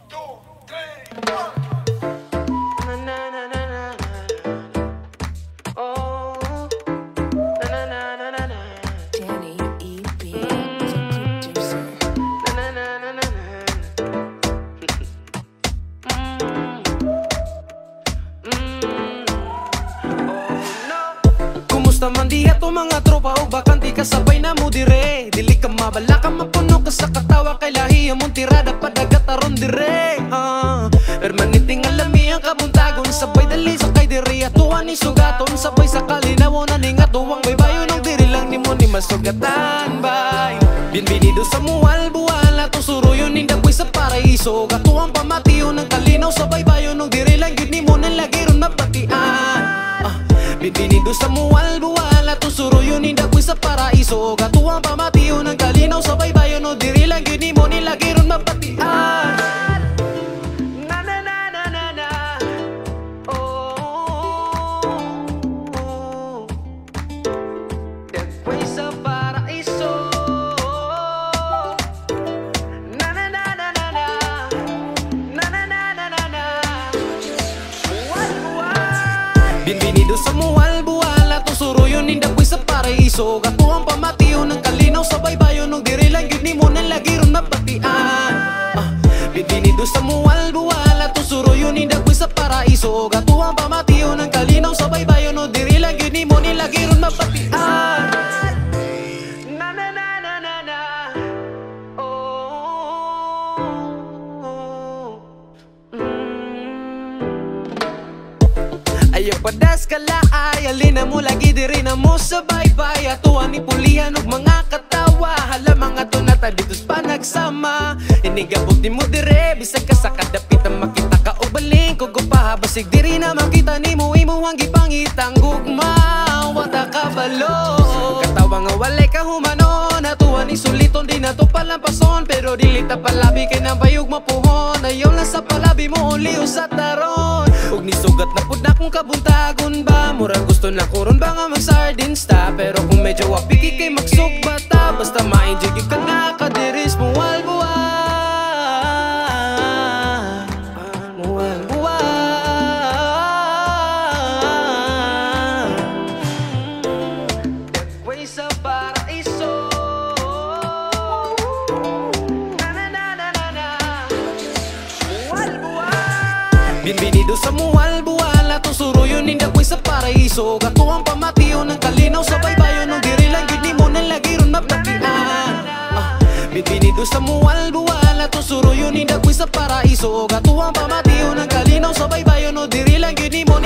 two, three, one. Kumusta man di ato mga tropa o bakanti kasabay na mo dire. Dili ka mabala ka mapuno ka sa katawa kay lahi among tirada padagataron dire. Permanenting alami ang kabuntagon sabay dali sa kay dire atuan ni sugaton sabay sa kalinaw na ning atuwang baybayon ng diri lang nimo ni masugatan bay. Bienvenido sa mual buwal ato suruyon ning dagoy sa paraiso gatuang pamatiyo ng kalinaw sa baybayon ng diri lang gyud nimo nang lagiron mapatian. Bienvenido sa mual buwal ato suruyon ning dagoy sa paraiso gatuang pamatiyo ng kalinaw sa baybayon ng diri lang gyud nimo nang lagiron mapatian. Bienvenido sa mual buwal ato suruyon ning dagoy sa paraiso gatuang pamatiyo ng kalinaw sa baybayon ng diri lang gyud nimo nang lagiron mapatian. Bienvenido sa mual buwal ato suruyon ning dagoy sa paraiso gatuang pamatiyo ng kalinaw sa baybayon ng diri lang gyud nimo nang lagiron mapatian. Ayaw padas kala ay alina mo lagi diri na mo sa baybay atuan ni pulihan og mga katawa hala mga tunata ditos pa nagsama inigabot di mo dire bisag ka sa kadapit ang makita ka og baling kog pahabasig diri na makita nimo imuhang gipangitang gugma wata ka balo katawa nga walay ka humano natuan ni suliton di nato palampason pero dili ta palabi kay nabayog mapuhon ayaw lang sa palabi mo uliw sa taron ug nisugat na pud akong kabuntagon ba mura gusto na kuron ba nga mag sardines ta pero kung medyo wapiki kay magsugbata basta ma-enjoy ka nga kadiris muwal buwal muwal buwal dagway sa paraiso muwal buwal. Bienvenido sa muwal buwal ato suruyon ning dagoy sa paraiso gatuang pamatiyo ng kalinaw sa baybayon ng diri lang gyud nimo nang lagiron mapatian. Bienvenido sa muwal buwal ato suruyon ning dagoy sa paraiso gatuang pamatiyo ng kalinaw sa baybayon ng diri lang gyud nimo